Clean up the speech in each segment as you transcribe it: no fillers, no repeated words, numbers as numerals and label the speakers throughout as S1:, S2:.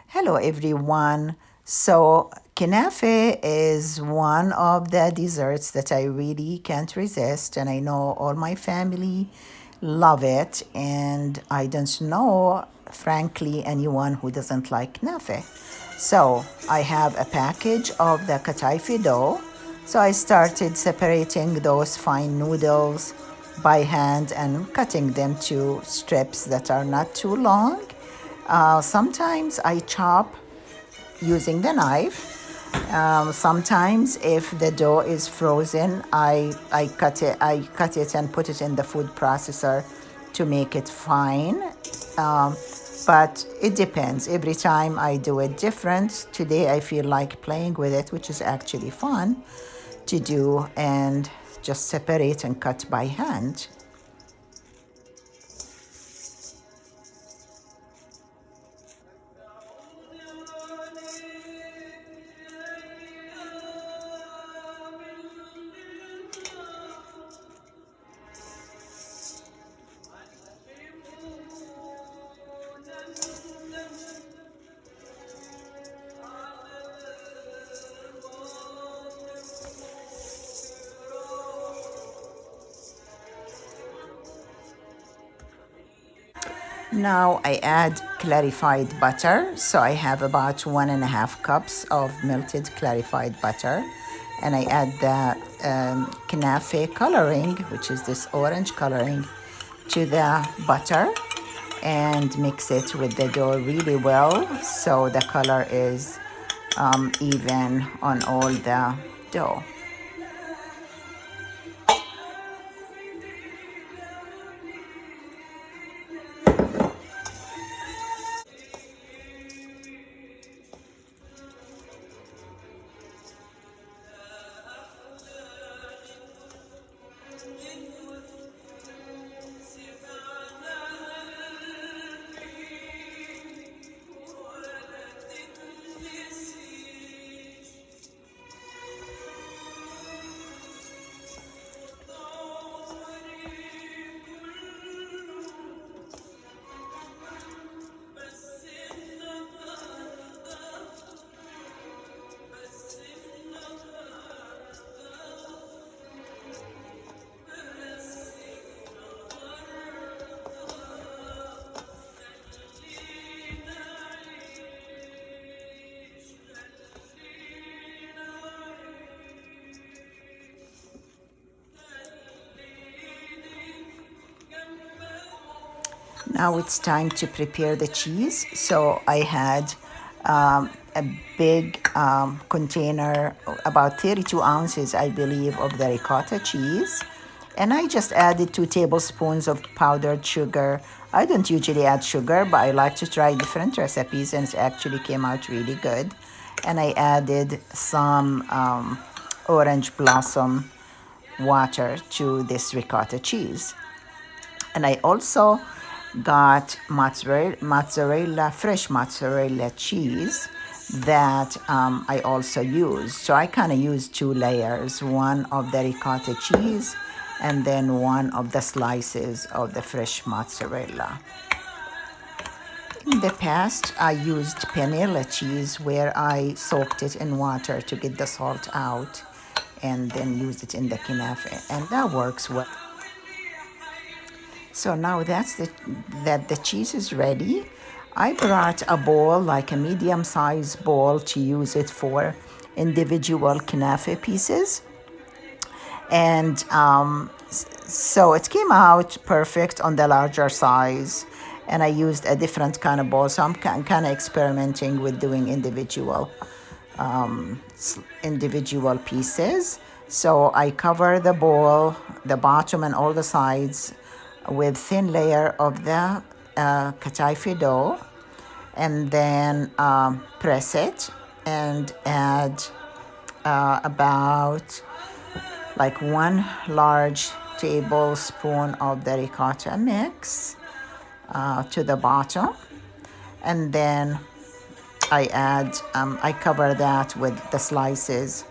S1: Hello, everyone. So, Kenafe is one of the desserts that I really can't resist, and I know all my family love it, and I don't know, frankly, anyone who doesn't like Kenafe. So, I have a package of the kataife dough. So, I started separating those fine noodles by hand and cutting them to strips that are not too long. Sometimes I chop using the knife. Sometimes, if the dough is frozen, I cut it. I cut it and put it in the food processor to make it fine. Um, but it depends. Every time I do it different. Today I feel like playing with it, which is actually fun to do, and just separate and cut by hand. Now I add clarified butter. So I have about 1.5 cups of melted clarified butter. And I add the Kenafe coloring, which is this orange coloring, to the butter and mix it with the dough really well so the color is even on all the dough. Now it's time to prepare the cheese. So I had a big container, about 32 ounces, I believe, of the ricotta cheese. And I just added 2 tablespoons of powdered sugar. I don't usually add sugar, but I like to try different recipes, and it actually came out really good. And I added some orange blossom water to this ricotta cheese. And I also got fresh mozzarella cheese that I also use. So I kind of use 2 layers, one of the ricotta cheese and then one of the slices of the fresh mozzarella. In the past, I used panela cheese where I soaked it in water to get the salt out and then used it in the Kenafe, and that works well. So now that the cheese is ready, I brought a bowl, like a medium-sized bowl, to use it for individual Kenafe pieces. And so it came out perfect on the larger size. And I used a different kind of bowl. So I'm kind of experimenting with doing individual pieces. So I cover the bowl, the bottom and all the sides, with thin layer of the kataife dough, and then press it and add about like 1 large tablespoon of the ricotta mix to the bottom, and then I cover that with the slices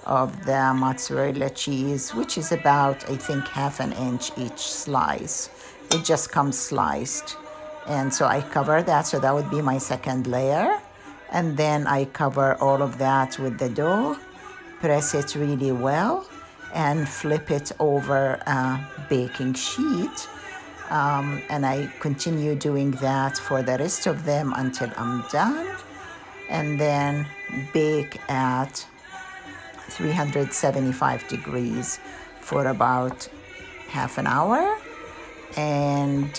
S1: of the mozzarella cheese, which is about, I think, 1/2 inch each slice. It just comes sliced. And so I cover that, so that would be my second layer. And then I cover all of that with the dough, press it really well, and flip it over a baking sheet. And I continue doing that for the rest of them until I'm done. And then bake at 375 degrees for about half an hour. And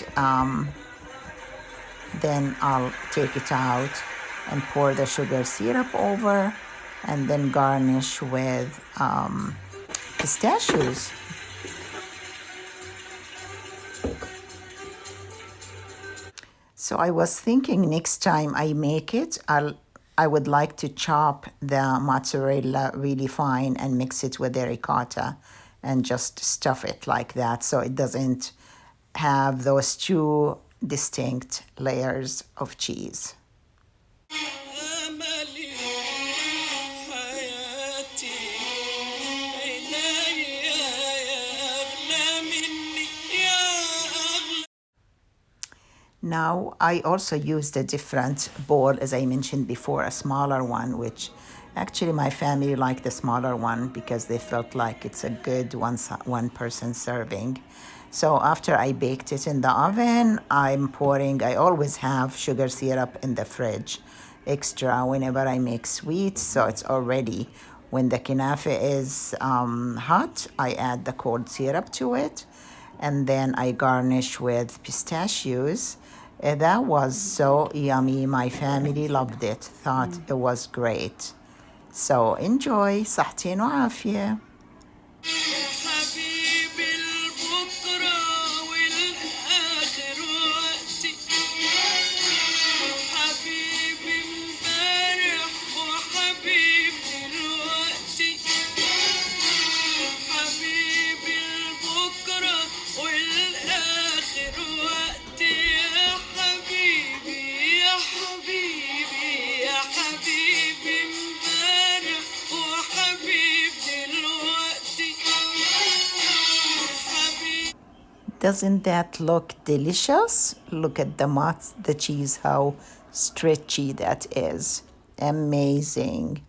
S1: then I'll take it out and pour the sugar syrup over, and then garnish with pistachios. So I was thinking next time I make it, I would like to chop the mozzarella really fine and mix it with the ricotta and just stuff it like that so it doesn't have those two distinct layers of cheese. Now, I also used a different bowl, as I mentioned before, a smaller one, which actually my family liked the smaller one because they felt like it's a good one person serving. So after I baked it in the oven, I always have sugar syrup in the fridge extra whenever I make sweets, so it's all ready. When the kenafe is hot, I add the cold syrup to it, and then I garnish with pistachios. That was so yummy. My family loved it, thought it was great. So enjoy. صحتين وعافية. Doesn't that look delicious? Look at the cheese, how stretchy that is. Amazing.